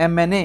MNA,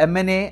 MNA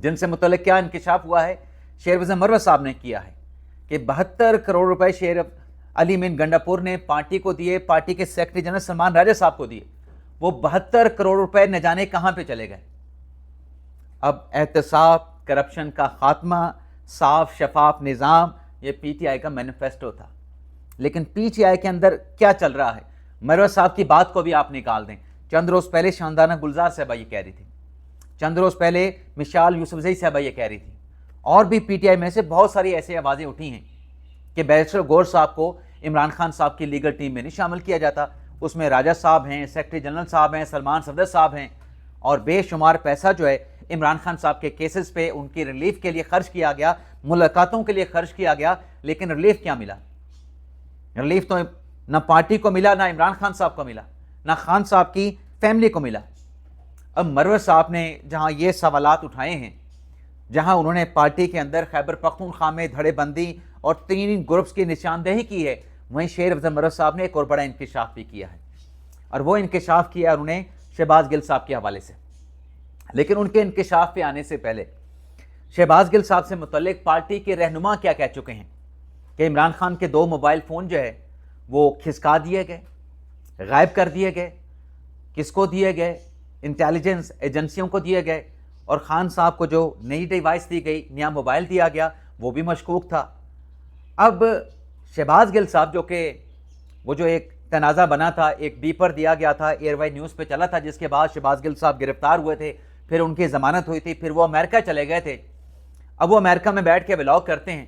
جن سے متعلق کیا انکشاف ہوا ہے؟ شیر افضل مروت صاحب نے کیا ہے کہ 72 کروڑ روپے شیر علی مین گنڈاپور نے پارٹی کو دیے، پارٹی کے سیکرٹری جنرل سلمان راجہ صاحب کو دیے، وہ 72 کروڑ روپے نہ جانے کہاں پہ چلے گئے۔ اب احتساب، کرپشن کا خاتمہ، صاف شفاف نظام، یہ پی ٹی آئی کا مینیفیسٹو تھا۔ لیکن پی ٹی آئی کے اندر کیا چل رہا ہے؟ مروت صاحب کی بات کو بھی آپ نکال دیں، چند روز پہلے شاندانہ گلزار صاحبہ یہ کہہ رہی تھی، چند روز پہلے مشال یوسفزئی صاحبہ یہ کہہ رہی تھی، اور بھی پی ٹی آئی میں سے بہت ساری ایسی آوازیں اٹھی ہیں کہ بیرسٹر گور صاحب کو عمران خان صاحب کی لیگل ٹیم میں نہیں شامل کیا جاتا، اس میں راجہ صاحب ہیں، سیکرٹری جنرل صاحب ہیں، سلمان صفدر صاحب ہیں، اور بے شمار پیسہ جو ہے عمران خان صاحب کے کیسز پہ ان کی ریلیف کے لیے خرچ کیا گیا، ملاقاتوں کے لیے خرچ کیا گیا، لیکن ریلیف کیا ملا؟ ریلیف تو نہ پارٹی کو ملا، نہ عمران خان صاحب کو ملا، نہ خان صاحب کی فیملی کو ملا۔ اب مروت صاحب نے جہاں یہ سوالات اٹھائے ہیں، جہاں انہوں نے پارٹی کے اندر خیبر پختونخوا میں دھڑے بندی اور 3 گروپس کی نشاندہی کی ہے، وہیں شیر افضل مروت صاحب نے ایک اور بڑا انکشاف بھی کیا ہے، اور وہ انکشاف کیا انہوں نے شہباز گل صاحب کے حوالے سے۔ لیکن ان کے انکشاف پہ آنے سے پہلے شہباز گل صاحب سے متعلق پارٹی کے رہنما کیا کہہ چکے ہیں کہ عمران خان کے 2 موبائل فون جو ہے وہ کھسکا دیے گئے، غائب کر دیے گئے، کس کو دیے گئے؟ انٹیلیجنس ایجنسیوں کو دیے گئے، اور خان صاحب کو جو نئی ڈیوائس دی گئی، نیا موبائل دیا گیا، وہ بھی مشکوک تھا۔ اب شہباز گل صاحب وہ جو ایک تنازع بنا تھا، ایک بیپر دیا گیا تھا، ایئر وائی نیوز پہ چلا تھا، جس کے بعد شہباز گل صاحب گرفتار ہوئے تھے، پھر ان کی ضمانت ہوئی تھی، پھر وہ امریکہ چلے گئے تھے۔ اب وہ امریکہ میں بیٹھ کے ولاگ کرتے ہیں،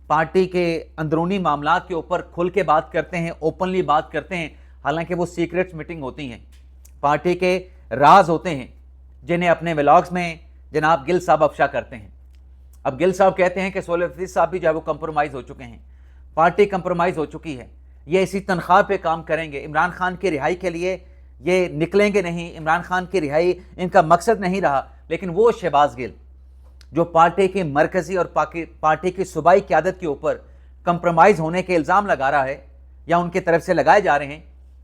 پارٹی کے اندرونی معاملات کے اوپر کھل کے بات کرتے ہیں، اوپنلی بات کرتے ہیں، حالانکہ وہ سیکرٹس میٹنگ ہوتی ہیں، پارٹی کے راز ہوتے ہیں، جنہیں اپنے ولاگز میں جناب گل صاحب افشا کرتے ہیں۔ اب گل صاحب کہتے ہیں کہ سہیل حفیظ صاحب بھی جو ہے وہ کمپرومائز ہو چکے ہیں، پارٹی کمپرومائز ہو چکی ہے، یہ اسی تنخواہ پہ کام کریں گے، عمران خان کی رہائی کے لیے یہ نکلیں گے نہیں، عمران خان کی رہائی ان کا مقصد نہیں رہا۔ لیکن وہ شہباز گل جو پارٹی کی مرکزی اور پارٹی کی صوبائی قیادت کے اوپر کمپرومائز ہونے کے الزام لگا رہا ہے یا ان کی طرف سے لگائے جا رہے ہیں،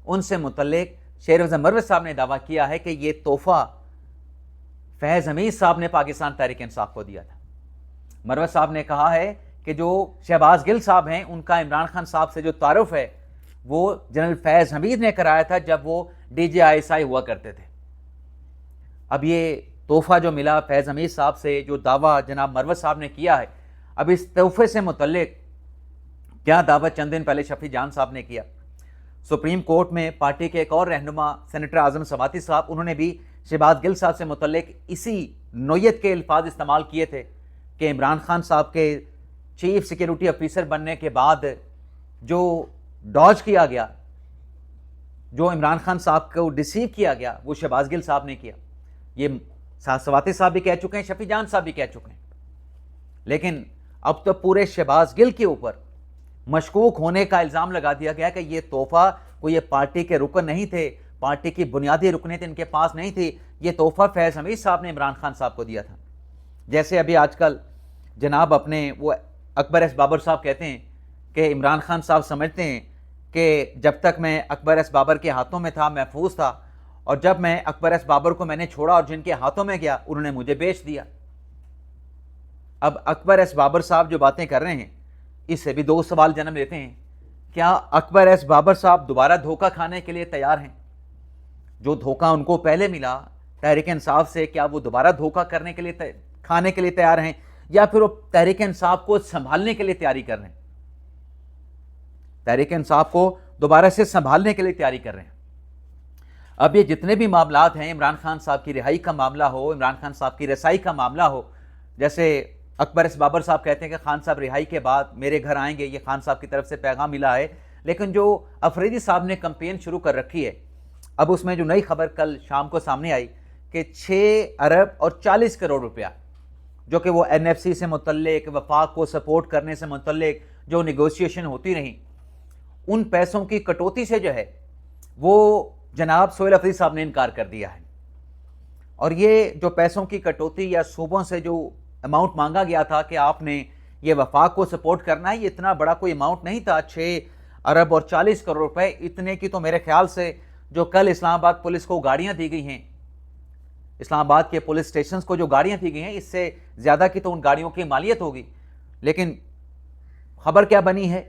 ان سے متعلق شیر افضل مروت صاحب نے دعویٰ کیا ہے کہ یہ تحفہ فیض حمید صاحب نے پاکستان تحریک انصاف کو دیا تھا۔ مروت صاحب نے کہا ہے کہ جو شہباز گل صاحب ہیں، ان کا عمران خان صاحب سے جو تعارف ہے وہ جنرل فیض حمید نے کرایا تھا جب وہ D G I S I ہوا کرتے تھے۔ اب یہ تحفہ جو ملا فیض حمید صاحب سے، جو دعویٰ جناب مروت صاحب نے کیا ہے، اب اس تحفے سے متعلق کیا دعویٰ چند دن پہلے شفیع جان صاحب نے کیا۔ سپریم کورٹ میں پارٹی کے ایک اور رہنما سینیٹر اعظم سواتی صاحب، انہوں نے بھی شہباز گل صاحب سے متعلق اسی نوعیت کے الفاظ استعمال کیے تھے کہ عمران خان صاحب کے چیف سیکیورٹی افیسر بننے کے بعد جو ڈاج کیا گیا، جو عمران خان صاحب کو ڈیسیو کیا گیا، وہ شہباز گل صاحب نے کیا۔ یہ سواتی صاحب بھی کہہ چکے ہیں، شفیع جان صاحب بھی کہہ چکے ہیں۔ لیکن اب تو پورے شہباز گل کے اوپر مشکوک ہونے کا الزام لگا دیا گیا کہ یہ تحفہ کوئی یہ پارٹی کے رکن نہیں تھے، پارٹی کی بنیادی رکنیت ان کے پاس نہیں تھی، یہ تحفہ فیض حمید صاحب نے عمران خان صاحب کو دیا تھا۔ جیسے ابھی آج کل جناب اپنے وہ اکبر ایس بابر صاحب کہتے ہیں کہ عمران خان صاحب سمجھتے ہیں کہ جب تک میں اکبر ایس بابر کے ہاتھوں میں تھا محفوظ تھا، اور جب میں اکبر ایس بابر کو میں نے چھوڑا اور جن کے ہاتھوں میں گیا انہوں نے مجھے بیچ دیا۔ اب اکبر ایس بابر صاحب جو باتیں کر رہے ہیں، اس سے بھی 2 سوال جنم لیتے ہیں۔ کیا اکبر ایس بابر صاحب دوبارہ دھوکہ کھانے کے لیے تیار ہیں؟ جو دھوکہ ان کو پہلے ملا تحریک انصاف سے، کیا وہ دوبارہ دھوکہ کھانے کے لیے تیار ہیں، یا پھر وہ تحریک انصاف کو سنبھالنے کے لیے تیاری کر رہے ہیں؟ تحریک انصاف کو دوبارہ سے سنبھالنے کے لیے تیاری کر رہے ہیں۔ اب یہ جتنے بھی معاملات ہیں، عمران خان صاحب کی رہائی کا معاملہ ہو، عمران خان صاحب کی رسائی کا معاملہ ہو، جیسے اکبر ایس بابر صاحب کہتے ہیں کہ خان صاحب رہائی کے بعد میرے گھر آئیں گے، یہ خان صاحب کی طرف سے پیغام ملا ہے، لیکن جو افریدی صاحب نے کمپین شروع کر رکھی ہے، اب اس میں جو نئی خبر کل شام کو سامنے آئی کہ 6 ارب اور 40 کروڑ روپیہ جو کہ وہ این ایف سی سے متعلق، وفاق کو سپورٹ کرنے سے متعلق جو نیگوشیشن ہوتی رہیں، ان پیسوں کی کٹوتی سے جو ہے وہ جناب سہیل حفیظ صاحب نے انکار کر دیا ہے۔ اور یہ جو پیسوں کی کٹوتی یا صوبوں سے جو اماؤنٹ مانگا گیا تھا کہ آپ نے یہ وفاق کو سپورٹ کرنا ہے، یہ اتنا بڑا کوئی اماؤنٹ نہیں تھا، 6 ارب اور 40 کروڑ روپے۔ اتنے کی تو میرے خیال سے جو کل اسلام آباد پولیس کو گاڑیاں دی گئی ہیں، اسلام آباد کے پولیس اسٹیشنز کو جو گاڑیاں دی گئی ہیں اس سے زیادہ کی تو ان گاڑیوں کی مالیت ہوگی. لیکن خبر کیا بنی ہے,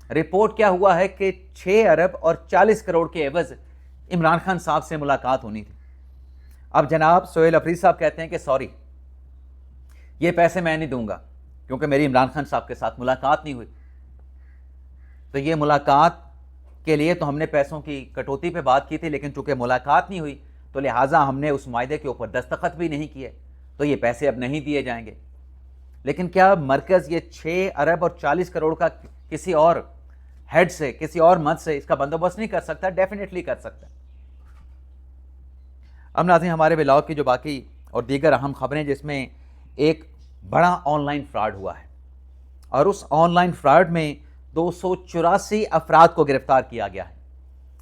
رپورٹ کیا ہوا ہے کہ 6 ارب اور 40 کروڑ کے عوض عمران خان صاحب سے ملاقات ہونی تھی. اب جناب سہیل افریدی صاحب کہتے ہیں کہ سوری, یہ پیسے میں نہیں دوں گا کیونکہ میری عمران خان صاحب کے ساتھ ملاقات نہیں ہوئی. تو یہ ملاقات کے لیے تو ہم نے پیسوں کی کٹوتی پہ بات کی تھی, لیکن چونکہ ملاقات نہیں ہوئی تو لہٰذا ہم نے اس معاہدے کے اوپر دستخط بھی نہیں کیے, تو یہ پیسے اب نہیں دیے جائیں گے. لیکن کیا مرکز یہ 6 ارب اور 40 کروڑ کا کسی اور ہیڈ سے, کسی اور مد سے اس کا بندوبست نہیں کر سکتا؟ ڈیفینیٹلی کر سکتا. اب ناظرین ہمارے بلاگ کی جو باقی اور دیگر اہم خبریں, جس میں ایک بڑا آن لائن فراڈ ہوا ہے, اور اس آن لائن فراڈ میں 284 افراد کو گرفتار کیا گیا ہے.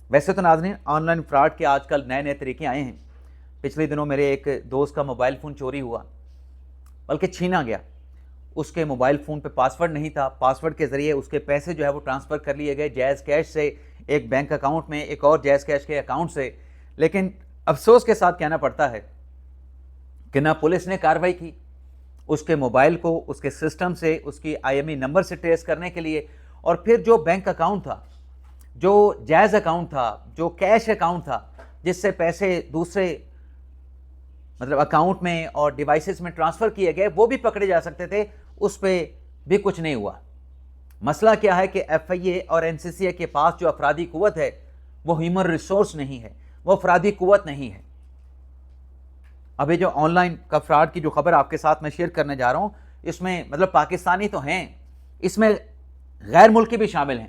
ویسے تو ناظرین آن لائن فراڈ کے آج کل نئے طریقے آئے ہیں. پچھلے دنوں میرے ایک دوست کا موبائل فون چوری ہوا, بلکہ چھینا گیا. اس کے موبائل فون پہ پاسورڈ نہیں تھا, پاسورڈ کے ذریعے اس کے پیسے جو ہے وہ ٹرانسفر کر لیے گئے جائز کیش سے ایک بینک اکاؤنٹ میں, ایک اور جائز کیش کے اکاؤنٹ سے. لیکن افسوس کے ساتھ کہنا پڑتا ہے کہ نہ پولیس نے کارروائی کی اس کے موبائل کو اس کے سسٹم سے, اس کی IMEI نمبر سے ٹریس کرنے کے لیے, اور پھر جو بینک اکاؤنٹ تھا, جو جائز اکاؤنٹ تھا, جو کیش اکاؤنٹ تھا جس سے پیسے دوسرے مطلب اکاؤنٹ میں اور ڈیوائسز میں ٹرانسفر کیے گئے, وہ بھی پکڑے جا سکتے تھے, اس پہ بھی کچھ نہیں ہوا. مسئلہ کیا ہے کہ FIA اور NCCA کے پاس جو افرادی قوت ہے وہ ہیومن ریسورس نہیں ہے, وہ افرادی قوت نہیں ہے. ابھی جو آن لائن کا فراڈ کی جو خبر آپ کے ساتھ میں شیئر کرنے جا رہا ہوں, اس میں مطلب پاکستانی تو ہیں, اس میں غیر ملکی بھی شامل ہیں.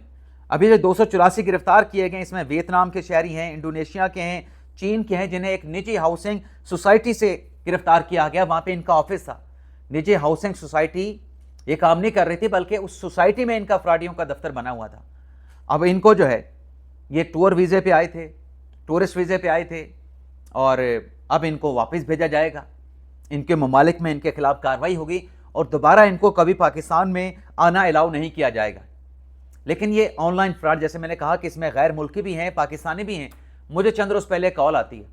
ابھی جو 284 گرفتار کیے گئے, اس میں ویتنام کے شہری ہیں, انڈونیشیا کے ہیں, چین کے ہیں, جنہیں ایک نجی ہاؤسنگ سوسائٹی سے گرفتار کیا گیا. وہاں پہ ان کا آفس تھا. نجی ہاؤسنگ سوسائٹی یہ کام نہیں کر رہی تھی, بلکہ اس سوسائٹی میں ان کا فراڈیوں کا دفتر بنا ہوا تھا. اب ان کو جو ہے یہ ٹور ویزے پہ آئے تھے, ٹورسٹ ویزے پہ آئے تھے, اور اب ان کو واپس بھیجا جائے گا. ان کے ممالک میں ان کے خلاف کارروائی ہوگی اور دوبارہ ان کو کبھی پاکستان میں آنا الاؤ نہیں کیا جائے گا. لیکن یہ آن لائن فراڈ, جیسے میں نے کہا کہ اس میں غیر ملکی بھی ہیں, پاکستانی بھی ہیں. مجھے چند روز پہلے کال آتی ہے,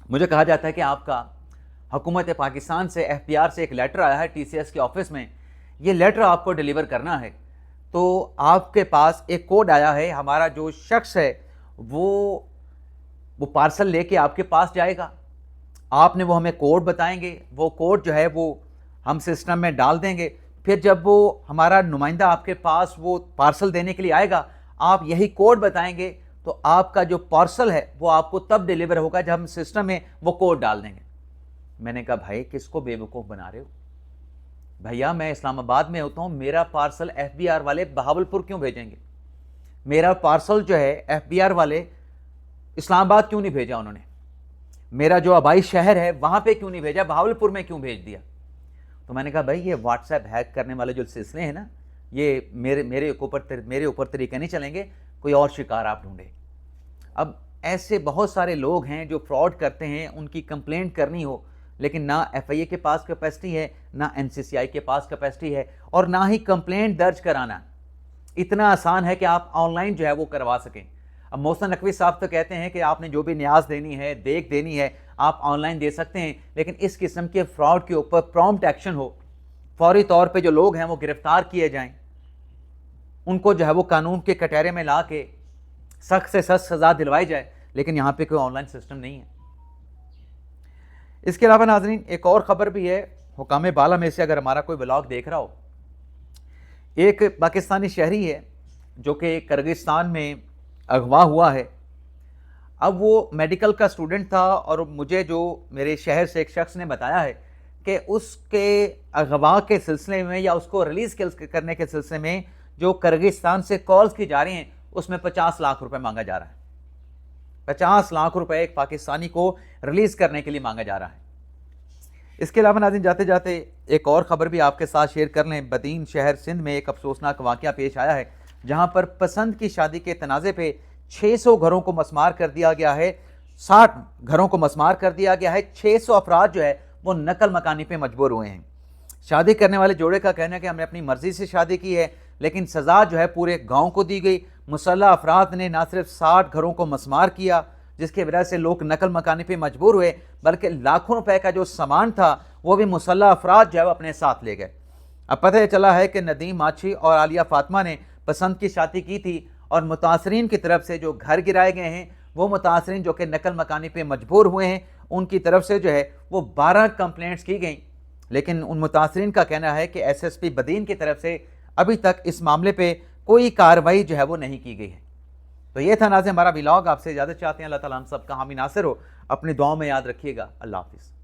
مجھے کہا جاتا ہے کہ آپ کا حکومت پاکستان سے FBR سے ایک لیٹر آیا ہے TCS کے آفس میں, یہ لیٹر آپ کو ڈیلیور کرنا ہے, تو آپ کے پاس ایک کوڈ آیا ہے, ہمارا جو شخص ہے وہ پارسل لے کے آپ کے پاس جائے گا, آپ نے وہ ہمیں کوڈ بتائیں گے, وہ کوڈ جو ہے وہ ہم سسٹم میں ڈال دیں گے. پھر جب وہ ہمارا نمائندہ آپ کے پاس وہ پارسل دینے کے لیے آئے گا, آپ یہی کوڈ بتائیں گے, تو آپ کا جو پارسل ہے وہ آپ کو تب ڈیلیور ہوگا جب ہم سسٹم میں وہ کوڈ ڈال دیں گے. میں نے کہا بھائی کس کو بے وقوف بنا رہے ہو؟ بھیا میں اسلام آباد میں ہوتا ہوں, میرا پارسل FBR والے بہاولپور کیوں بھیجیں گے؟ میرا پارسل جو ہے FBR والے اسلام آباد کیوں نہیں بھیجا انہوں نے؟ میرا جو آبائی شہر ہے وہاں پہ کیوں نہیں بھیجا, بہاولپور میں کیوں بھیج دیا؟ تو میں نے کہا بھائی یہ واٹس ایپ ہیک کرنے والے جو سلسلے ہیں نا, یہ میرے اوپر طریقے نہیں چلیں گے, کوئی اور شکار آپ ڈھونڈے. اب ایسے بہت سارے لوگ ہیں جو فراڈ کرتے ہیں, ان کی کمپلینٹ کرنی ہو, لیکن نہ FIA کے پاس کیپیسٹی ہے, نہ NCCI کے پاس کیپیسٹی ہے, اور نہ ہی کمپلینٹ درج کرانا اتنا آسان ہے کہ آپ آن لائن جو ہے وہ کروا سکیں. اب محسن نقوی صاحب تو کہتے ہیں کہ آپ نے جو بھی نیاز دینی ہے, دیکھ دینی ہے, آپ آن لائن دے سکتے ہیں, لیکن اس قسم کے فراڈ کے اوپر پرومپٹ ایکشن ہو, فوری طور پہ جو لوگ ہیں وہ گرفتار کیے جائیں, ان کو جو ہے وہ قانون کے کٹہرے میں لا کے سخت سے سخت سزا دلوائی جائے. لیکن یہاں پہ کوئی آن لائن سسٹم نہیں ہے. اس کے علاوہ ناظرین ایک اور خبر بھی ہے, حکام بالا میں سے اگر ہمارا کوئی ولاگ دیکھ رہا ہو, ایک پاکستانی شہری ہے جو کہ کرغزستان میں اغوا ہوا ہے. اب وہ میڈیکل کا اسٹوڈنٹ تھا, اور مجھے جو میرے شہر سے ایک شخص نے بتایا ہے کہ اس کے اغوا کے سلسلے میں یا اس کو ریلیز کرنے کے سلسلے میں جو کرغزستان سے کالز کی جا رہی ہیں, اس میں 50 لاکھ روپے مانگا جا رہا ہے. 50 لاکھ روپے ایک پاکستانی کو ریلیز کرنے کے لیے مانگا جا رہا ہے. اس کے علاوہ ناظرین جاتے جاتے ایک اور خبر بھی آپ کے ساتھ شیئر کر لیں. بدین شہر سندھ میں ایک افسوسناک واقعہ پیش آیا ہے, جہاں پر پسند کی شادی کے تنازع پہ 600 گھروں کو مسمار کر دیا گیا ہے, 60 گھروں کو مسمار کر دیا گیا ہے. 600 افراد جو ہے وہ نقل مکانی پہ مجبور ہوئے ہیں. شادی کرنے والے جوڑے کا کہنا ہے کہ ہم نے اپنی مرضی سے شادی کی ہے, لیکن سزا جو ہے پورے گاؤں کو دی گئی. مسلح افراد نے نہ صرف 60 گھروں کو مسمار کیا, جس کی وجہ سے لوگ نقل مکانی پہ مجبور ہوئے، بلکہ لاکھوں روپے کا جو سامان تھا وہ بھی مسلح افراد جو ہے وہ اپنے ساتھ لے گئے۔ اب پتہ چلا ہے کہ ندیم ماچھی اور عالیہ فاطمہ نے پسند کی شادی کی تھی، اور متاثرین کی طرف سے جو گھر گرائے گئے ہیں، وہ متاثرین جو کہ نقل مکانی پہ مجبور ہوئے ہیں، ان کی طرف سے جو ہے وہ 12 کمپلینٹس کی گئیں، لیکن ان متاثرین کا کہنا ہے کہ ایس ایس پی بدین کی طرف سے ابھی تک اس معاملے پہ کوئی کارروائی جو ہے وہ نہیں کی گئی ہے۔ تو یہ تھا ناظرین ہمارا ولاگ، آپ سے اجازت چاہتے ہیں۔ اللہ تعالیٰ ہم سب کا حامی ناصر ہو، اپنی دعاؤں میں یاد رکھیے گا۔ اللہ حافظ۔